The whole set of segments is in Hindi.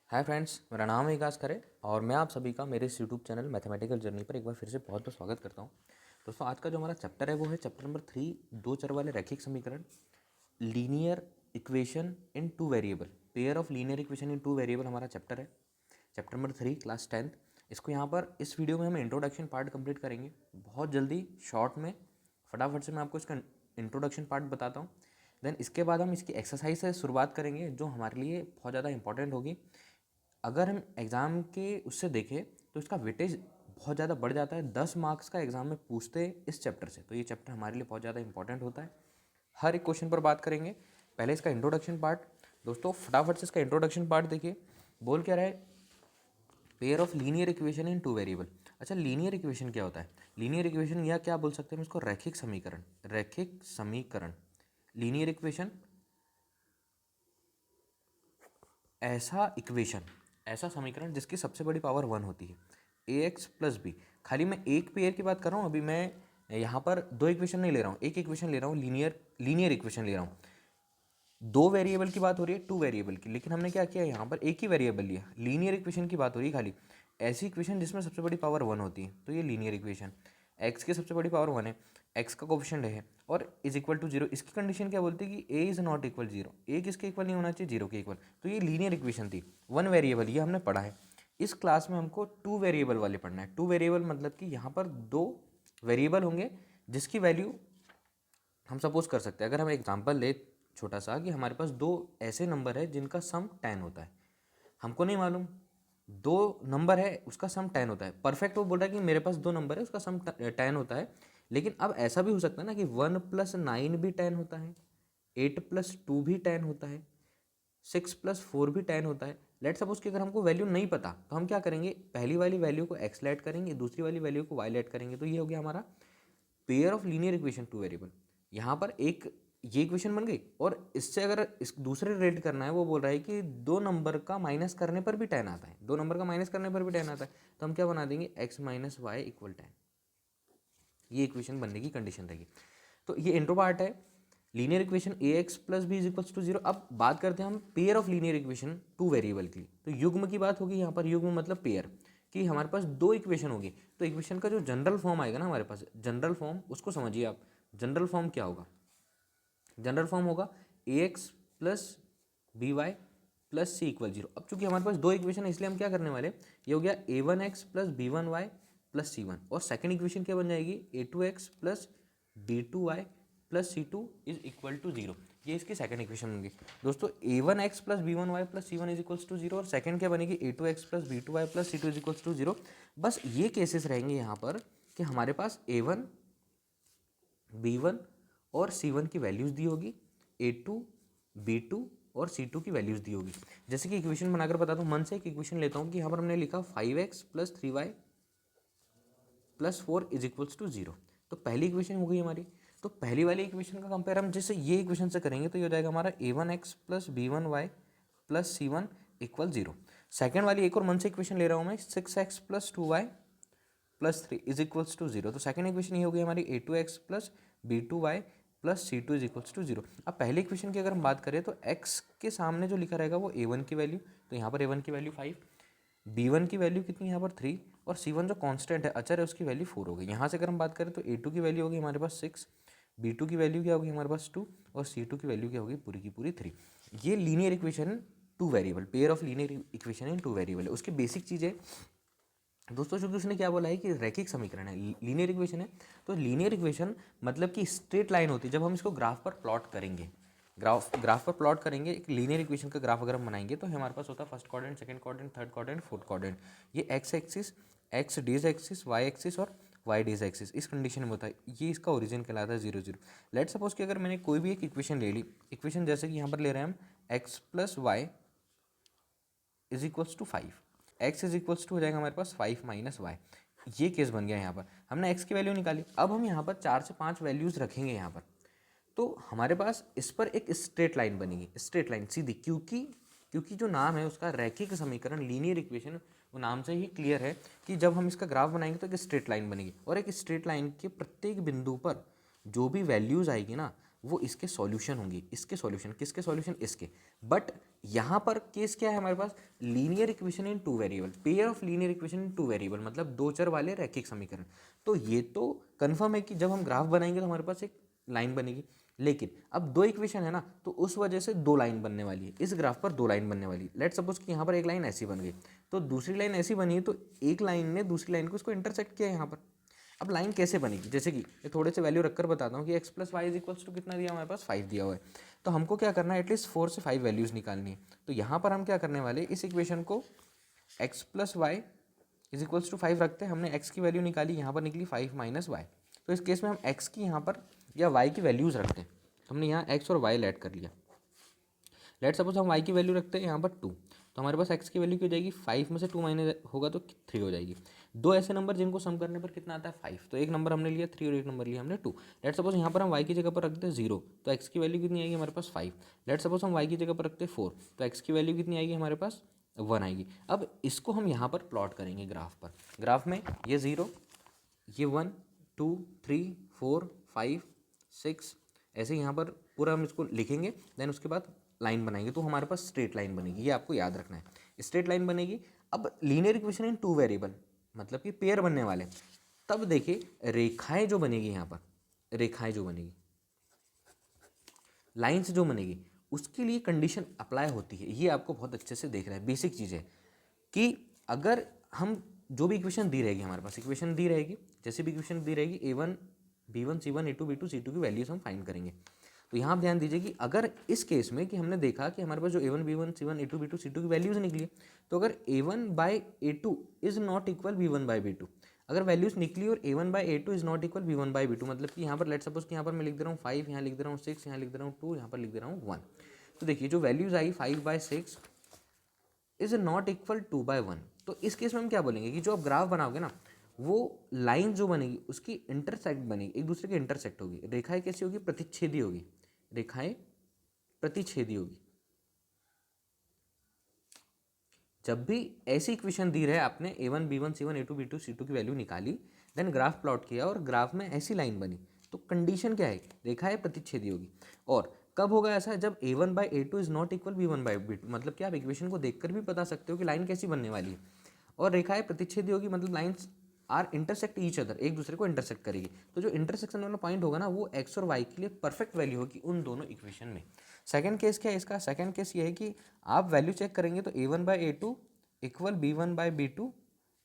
हाय फ्रेंड्स, मेरा नाम है विकास खरे और मैं आप सभी का मेरे इस यूट्यूब चैनल मैथमेटिकल जर्नी पर एक बार फिर से बहुत बहुत स्वागत करता हूं। दोस्तों, आज का जो हमारा चैप्टर है वो है चैप्टर नंबर 3, दो चर वाले रैखिक समीकरण, linear equation in two variable, pair of linear equation in two variable हमारा चैप्टर है। Chapter number 3, class 10th। इसको यहाँ पर इस वीडियो में हम इंट्रोडक्शन पार्ट कंप्लीट करेंगे बहुत जल्दी, शॉर्ट में। फटाफट से मैं आपको इसका इंट्रोडक्शन पार्ट बताता हूँ। देन इसके बाद हम इसकी एक्सरसाइज से शुरुआत करेंगे जो हमारे लिए बहुत ज़्यादा इंपॉर्टेंट होगी। अगर हम एग्ज़ाम के उससे देखें तो इसका वेटेज बहुत ज़्यादा बढ़ जाता है। 10 मार्क्स का एग्ज़ाम में पूछते हैं इस चैप्टर से, तो ये चैप्टर हमारे लिए बहुत ज़्यादा इंपॉर्टेंट होता है। हर एक क्वेश्चन पर बात करेंगे। पहले इसका इंट्रोडक्शन पार्ट। दोस्तों, फटाफट से इसका इंट्रोडक्शन पार्ट देखिए। बोल क्या रहा है? Pair of linear equation in two variable. अच्छा, लीनियर इक्वेशन क्या होता है? लीनियर इक्वेशन या क्या बोल सकते हैं हम इसको? रैखिक समीकरण। रैखिक समीकरण, लीनियर इक्वेशन, ऐसा इक्वेशन, ऐसा समीकरण जिसकी सबसे बड़ी पावर 1 होती है। ए एक्स प्लस बी। खाली मैं एक पेयर की बात कर रहा हूँ, अभी मैं यहाँ पर दो इक्वेशन नहीं ले रहा हूँ, एक इक्वेशन ले रहा हूँ, लीनियर इक्वेशन ले रहा हूँ। दो वेरिएबल की बात हो रही है, टू वेरिएबल की, लेकिन हमने क्या किया यहाँ पर? एक ही वेरिएबल लिया। लीनियर इक्वेशन की बात हो रही है खाली, ऐसी इक्वेशन जिसमें सबसे बड़ी पावर 1 होती है, तो ये लीनियर इक्वेशन। एक्स की सबसे बड़ी पावर 1 है, एक्स का कोफिशिएंट है और इज इक्वल टू 0। इसकी कंडीशन क्या बोलती है कि ए इज़ नॉट इक्वल 0, ए किसके इक्वल नहीं होना चाहिए? 0 के इक्वल। तो ये लीनियर इक्वेशन थी, वन वेरिएबल, ये हमने पढ़ा है। इस क्लास में हमको टू वेरिएबल वाले पढ़ना है। टू वेरिएबल मतलब कि यहाँ पर दो वेरिएबल होंगे जिसकी वैल्यू हम सपोज कर सकते हैं। अगर हम एग्जांपल ले छोटा सा, कि हमारे पास दो ऐसे नंबर है जिनका सम 10 होता है। हमको नहीं मालूम, दो नंबर है उसका सम 10 होता है। परफेक्ट वो बोल रहा है कि मेरे पास दो नंबर है उसका सम 10 होता है। लेकिन अब ऐसा भी हो सकता है ना कि 1 + 9 भी 10 होता है, 8 + 2 भी 10 होता है, 6 + 4 भी 10 होता है। लेट सपोज कि अगर हमको वैल्यू नहीं पता तो हम क्या करेंगे? पहली वाली वैल्यू को एक्स लेट करेंगे, दूसरी वाली वैल्यू को वाई लेट करेंगे। तो ये हो गया हमारा pair of linear equation two variable. यहाँ पर एक ये इक्वेशन बन गई, और इससे अगर इस दूसरे रिलेट करना है, वो बोल रहा है कि दो नंबर का माइनस करने पर भी 10 आता है, दो नंबर का माइनस करने पर भी 10 आता है, तो हम क्या बना देंगे? x - y = 10। ये इक्वेशन बनने की कंडीशन रहेगी। तो ये इंट्रो पार्ट है। Linear equation A x plus B is equals to 0। अब बात करते हैं हम pair of linear equation two variable की। तो युग्म की बात होगी यहाँ पर। युग्म मतलब पेयर, कि हमारे पास दो इक्वेशन होगी। तो इक्वेशन का जो जनरल फॉर्म आएगा ना हमारे पास, जनरल फॉर्म, उसको समझिए आप। जनरल फॉर्म क्या होगा? जनरल फॉर्म होगा a x plus b y plus c = 0। अब चूंकि हमारे पास दो इक्वेशन है, इसलिए हम क्या करने वाले? ये हो गया a1x plus b1y plus c1, और सेकंड इक्वेशन क्या बन जाएगी? a2x plus b2y plus c2 = 0। ये इसकी सेकंड इक्वेशन होगी। दोस्तों, a1x plus b1y plus c1 = 0, और सेकंड क्या बनेगी? a2x plus b2y plus c2 = 0। बस ये केसेस रहेंगे यहाँ पर कि हमारे पास a1, b1 और c1 की वैल्यूज़ दी होगी, a2, b2 और c2 की वैल्यूज़ दी होगी। जैसे कि इक्वेशन बनाकर बताता हूँ, मन से एक इक्वेशन लेता हूँ कि यहाँ पर हमने लिखा 5x प्लस 3y प्लस 4 = 0। तो पहली इक्वेशन हो गई हमारी। तो पहली वाली इक्वेशन का कंपेयर हम जैसे ये इक्वेशन से करेंगे तो ये हो जाएगा हमारा a1x plus b1y plus c1 = 0। Second वाली एक और मन से इक्वेशन ले रहा हूँ मैं, 6x प्लस 2y प्लस 3 = 0। तो सेकंड इक्वेशन ये हो गई हमारी a2x plus b2y plus c2 = 0। अब पहले इक्वेशन की अगर हम बात करें तो x के सामने जो लिखा रहेगा वो a1 की वैल्यू, तो यहाँ पर a1 की वैल्यू 5, b1 की वैल्यू कितनी यहाँ पर 3, और c1 जो कांस्टेंट है, अचर है, उसकी वैल्यू 4 हो गई। यहाँ से अगर हम बात करें तो a2 की वैल्यू होगी हमारे पास 6, b2 की वैल्यू क्या होगी हमारे पास 2, और c2 की वैल्यू क्या होगी? पूरी की पूरी 3। ये linear equation two variable, pair of linear equation in two variable है। उसकी बेसिक चीज़ें दोस्तों, चूंकि उसने क्या बोला है कि रैखिक समीकरण है, लीनियर इक्वेशन है, तो लीनियर इक्वेशन मतलब कि स्ट्रेट लाइन होती है। जब हम इसको ग्राफ पर प्लॉट करेंगे, ग्राफ पर प्लॉट करेंगे, एक लीनियर इक्वेशन का ग्राफ अगर हम बनाएंगे तो हमारे पास होता है first quadrant, second quadrant, third quadrant, fourth quadrant. ये x axis, x dash axis, y axis और वाई डेज एक्सिस इस कंडीशन में होता है। ये इसका ओरिजिन कहलाता है 0 0। लेट सपोज कि अगर मैंने कोई भी एक इक्वेशन ले ली, इक्वेशन जैसे कि यहाँ पर ले रहे हैं हम एक्स प्लस वाई = 5, एक्स हो जाएगा हमारे पास 5 - y। ये केस बन गया। यहाँ पर हमने x की वैल्यू निकाली। अब हम यहाँ पर 4 से 5 वैल्यूज़ रखेंगे यहाँ पर, तो हमारे पास इस पर एक स्ट्रेट लाइन बनेगी, स्ट्रेट लाइन सीधी, क्योंकि जो नाम है उसका रैखिक समीकरण, लीनियर इक्वेशन, वो नाम से ही क्लियर है कि जब हम इसका ग्राफ बनाएंगे तो एक स्ट्रेट लाइन बनेगी, और एक स्ट्रेट लाइन के प्रत्येक बिंदु पर जो भी वैल्यूज़ आएगी ना, वो इसके सॉल्यूशन होंगे, इसके सॉल्यूशन, किसके सॉल्यूशन, इसके। बट यहाँ पर केस क्या है हमारे पास, linear equation in two variable, pair of linear equation in two variable, मतलब दो चर वाले रैखिक समीकरण। तो ये तो कन्फर्म है कि जब हम ग्राफ बनाएंगे तो हमारे पास एक लाइन बनेगी, लेकिन अब दो इक्वेशन है ना, तो उस वजह से दो लाइन बनने वाली है, इस ग्राफ पर दो लाइन बनने वाली है। लेट सपोज कि यहाँ पर एक लाइन ऐसी बन गई, तो दूसरी लाइन ऐसी बनी है, तो एक लाइन ने दूसरी लाइन को इसको इंटरसेक्ट किया यहाँ पर। अब लाइन कैसे बनेगी, जैसे कि ये थोड़े से वैल्यू रखकर बताता हूँ कि x plus Y is equals to कितना दिया हमारे पास 5 दिया हुआ है, तो हमको क्या करना है, एटलीस्ट 4 से 5 वैल्यूज़ निकालनी है। तो यहाँ पर हम क्या करने वाले, इस इक्वेशन को x plus Y is equals to 5 रखते हैं। हमने x की वैल्यू निकाली, यहाँ पर निकली 5 माइनस वाई। तो इस केस में हम x की यहाँ पर या y की वैल्यूज़ रखते हैं। तो हमने यहाँ x और y ऐड कर लिया। लेट सपोज हम y की वैल्यू रखते हैं यहाँ पर 2, तो हमारे पास x की वैल्यू क्या हो जाएगी, 5 में से 2 माइनस होगा तो 3 हो जाएगी। दो ऐसे नंबर जिनको सम करने पर कितना आता है 5, तो एक नंबर हमने लिया 3 और एक नंबर लिया हमने 2। लेट सपोज यहाँ पर हम y की जगह पर रखते हैं 0, तो x की वैल्यू कितनी आएगी हमारे पास 5। लेट सपोज हम y की जगह पर रखते हैं 4, तो x की वैल्यू कितनी आएगी हमारे पास 1 आएगी। अब इसको हम यहाँ पर प्लॉट करेंगे ग्राफ पर। ग्राफ में ये 0, ये 1 2 3 4 5 6 ऐसे यहाँ पर पूरा हम इसको लिखेंगे, देन उसके बाद लाइन बनाएंगे, तो हमारे पास स्ट्रेट लाइन बनेगी। ये आपको याद रखना है, स्ट्रेट लाइन बनेगी। अब linear equation in two variable, मतलब कि पेयर बनने वाले। तब देखिए रेखाएं जो बनेगी यहाँ पर, रेखाएं जो बनेगी, लाइंस जो बनेगी, उसके लिए कंडीशन अप्लाई होती है। ये आपको बहुत अच्छे से देखना है, बेसिक चीज़ है कि अगर हम जो भी इक्वेशन दी रहेगी, हमारे पास इक्वेशन दी रहेगी, जैसे भी इक्वेशन दी रहेगी a1 b1 c1 a2 b2 c2 की वैल्यूज हम फाइंड करेंगे। तो यहाँ आप ध्यान दीजिए कि अगर इस केस में कि हमने देखा कि हमारे पास जो a1 b1 c1 a2 b2 c2 की वैल्यूज निकली, तो अगर a1 by a2 is not equal b1 by b2, अगर वैल्यूज निकली और a1 by a2 is not equal b1 by b2, मतलब कि यहाँ पर लेट सपोज कि यहाँ पर मैं लिख दे रहा हूँ 5, यहाँ लिख दे रहा हूँ 6, यहाँ लिख दे रहा हूँ 2, यहाँ पर लिख दे रहा हूँ 1। तो देखिए जो values I 5 by 6 is not equal 2 by 1। तो इस केस में हम क्या बोलेंगे कि जो आप ग्राफ बनाओगे ना, वो लाइन जो बनेगी उसकी इंटरसेक्ट बनेगी, एक दूसरे के इंटरसेक्ट होगी। रेखाएं कैसी होगी, प्रतिच्छेदी होगी, रेखाएं प्रतिच्छेदी होगी। जब भी ऐसी इक्वेशन दी रहे, आपने a1 b1 c1 a2 b2 c2 की वैल्यू निकाली, देन ग्राफ प्लॉट किया और ग्राफ में ऐसी लाइन बनी, तो कंडीशन क्या है, रेखाएं प्रतिच्छेदी होगी। और कब होगा ऐसा, जब a1 by a2 is not equal b1 by b2, मतलब कि आप इक्वेशन को देखकर भी बता सकते हो कि लाइन कैसी बनने वाली है। और रेखाएं प्रतिच्छेदी होगी, मतलब lines are intersect each other, एक दूसरे को इंटरसेक्ट करेगी। तो जो इंटरसेक्शन वाला पॉइंट होगा ना, वो एक्स और वाई के लिए परफेक्ट वैल्यू होगी उन दोनों इक्वेशन में। सेकंड केस क्या है इसका, सेकंड केस ये है कि आप वैल्यू चेक करेंगे तो a1 by a2 equal b1 by b2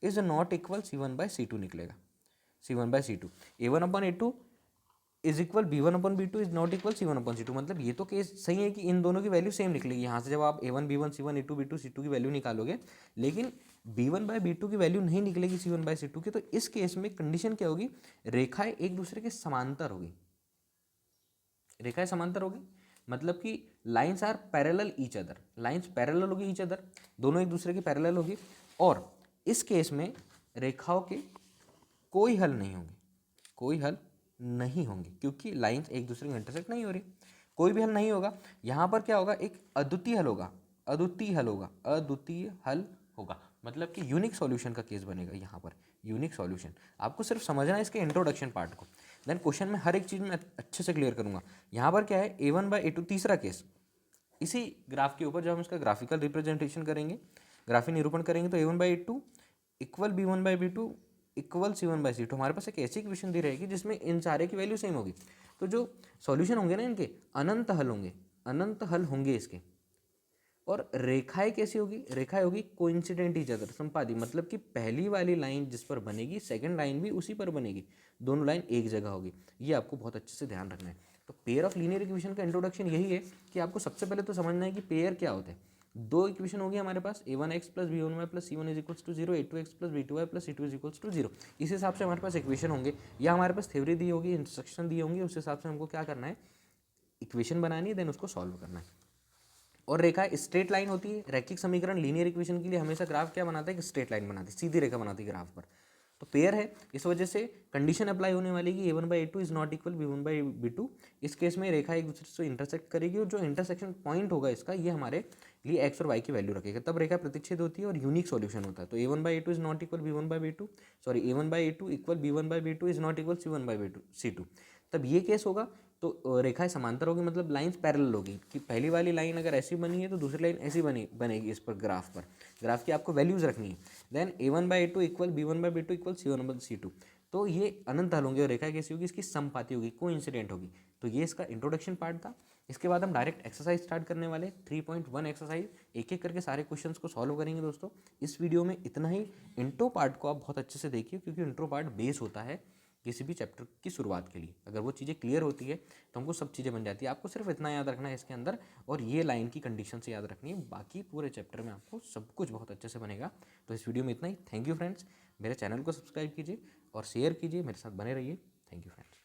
is not equal c1 by c2 निकलेगा। c1 by c2, a1 upon a2 is equal b1 upon b2 is not equal c1 upon c2, मतलब ये तो केस सही है कि इन दोनों की वैल्यू सेम निकलेगी। यहाँ से जब आप a1 b1 c1 a2 b2 c2 की वैल्यू निकालोगे, लेकिन b1 बाई b2 की वैल्यू नहीं निकलेगी c1 बाई c2 की, तो इस केस में कंडीशन क्या होगी, रेखाएं एक दूसरे के समांतर होगी। रेखाएं समांतर होगी मतलब कि lines are parallel each other, lines parallel होगी ईच अदर, दोनों एक दूसरे के पैरेलल होगी। और इस केस में रेखाओं के कोई हल नहीं होंगे, कोई हल नहीं होंगे, क्योंकि लाइंस एक दूसरे के इंटरसेक्ट नहीं हो रही, कोई भी हल नहीं होगा। यहाँ पर क्या होगा, एक अद्वितीय हल होगा, अद्वितीय हल होगा, अद्वितीय हल होगा, मतलब कि यूनिक सॉल्यूशन का केस बनेगा यहाँ पर, यूनिक सॉल्यूशन। आपको सिर्फ समझना है इसके इंट्रोडक्शन पार्ट को, देन क्वेश्चन में हर एक चीज़ में अच्छे से क्लियर करूँगा। यहाँ पर क्या है, a1 बाई a2, तीसरा केस, इसी ग्राफ के ऊपर जब हम इसका ग्राफिकल रिप्रेजेंटेशन करेंगे, ग्राफिक निरूपण करेंगे, तो a1 by a2 equal b1 by b2 equal c1 by c2, हमारे पास एक ऐसी इक्वेशन दी रहेगी जिसमें इन सारे की वैल्यू सेम होगी। तो जो सॉल्यूशन होंगे ना इनके, अनंत हल होंगे, अनंत हल होंगे इसके। और रेखाएं कैसी होगी, रेखाएं होगी कोइंसिडेंट ईच अदर, संपादी, मतलब कि पहली वाली लाइन जिस पर बनेगी सेकंड लाइन भी उसी पर बनेगी, दोनों लाइन एक जगह होगी। ये आपको बहुत अच्छे से ध्यान रखना है। तो पेयर ऑफ लीनियर इक्वेशन का इंट्रोडक्शन यही है कि आपको सबसे पहले तो समझना है कि पेयर क्या होते हैं। दो इक्वेशन होगी हमारे पास, a1x plus b1y plus c1 is equals to 0, a2x plus b2y plus c2 is equals to 0। इस हिसाब से हमारे पास इक्वेशन होंगे, या हमारे पास थ्योरी दी होगी, इंस्ट्रक्शन दी होंगी, उस हिसाब से हमको क्या करना है, इक्वेशन बनानी है, देन उसको सॉल्व करना है। और रेखा स्ट्रेट लाइन होती है, रैखिक समीकरण लीनियर इक्वेशन के लिए हमेशा ग्राफ क्या बनाता है कि स्ट्रेट लाइन बनाती है, सीधी रेखा बनाती है ग्राफ पर। तो पेयर है, इस वजह से कंडीशन अप्लाई होने वाली कि a1 by a2 is not equal b1 by b2। इस केस में रेखा एक दूसरे से इंटरसेक्ट करेगी, और जो इंटरसेक्शन पॉइंट होगा इसका, ये हमारे लिए x और y की वैल्यू रखेगा, तब रेखा प्रतिच्छेद होती है और यूनिक सॉल्यूशन होता है। तो a1 by a2 is not equal b1 by b2, sorry a1 by a2 equal b1 by b2 is not equal c1 by b2 c2, तब ये केस होगा। तो रेखाएं समांतर होगी मतलब लाइंस पैरेलल होगी कि पहली वाली लाइन अगर ऐसी बनी है तो दूसरी लाइन ऐसी बनेगी इस पर ग्राफ की आपको वैल्यूज़ रखनी है। Then a1/a2 equal b1/b2 equal c1/c2। तो ये अनंत हल होंगे और रेखा कैसी होगी, इसकी समपाती होगी, कोइंसिडेंट होगी। तो ये इसका इंट्रोडक्शन पार्ट था। इसके बाद हम डायरेक्ट एक्सरसाइज स्टार्ट करने वाले 3.1 एक्सरसाइज, एक एक करके सारे क्वेश्चंस को सॉल्व करेंगे दोस्तों। इस वीडियो में इतना ही। इंट्रो पार्ट को आप बहुत अच्छे से देखिए क्योंकि इंट्रो पार्ट बेस होता है किसी भी चैप्टर की शुरुआत के लिए। अगर वो चीज़ें क्लियर होती है तो हमको सब चीज़ें बन जाती है। आपको सिर्फ इतना याद रखना है इसके अंदर और ये लाइन की कंडीशन से याद रखनी है, बाकी पूरे चैप्टर में आपको सब कुछ बहुत अच्छे से बनेगा। तो इस वीडियो में इतना ही। Thank you friends. मेरे चैनल को सब्सक्राइब कीजिए और शेयर कीजिए, मेरे साथ बने रहिए। Thank you friends.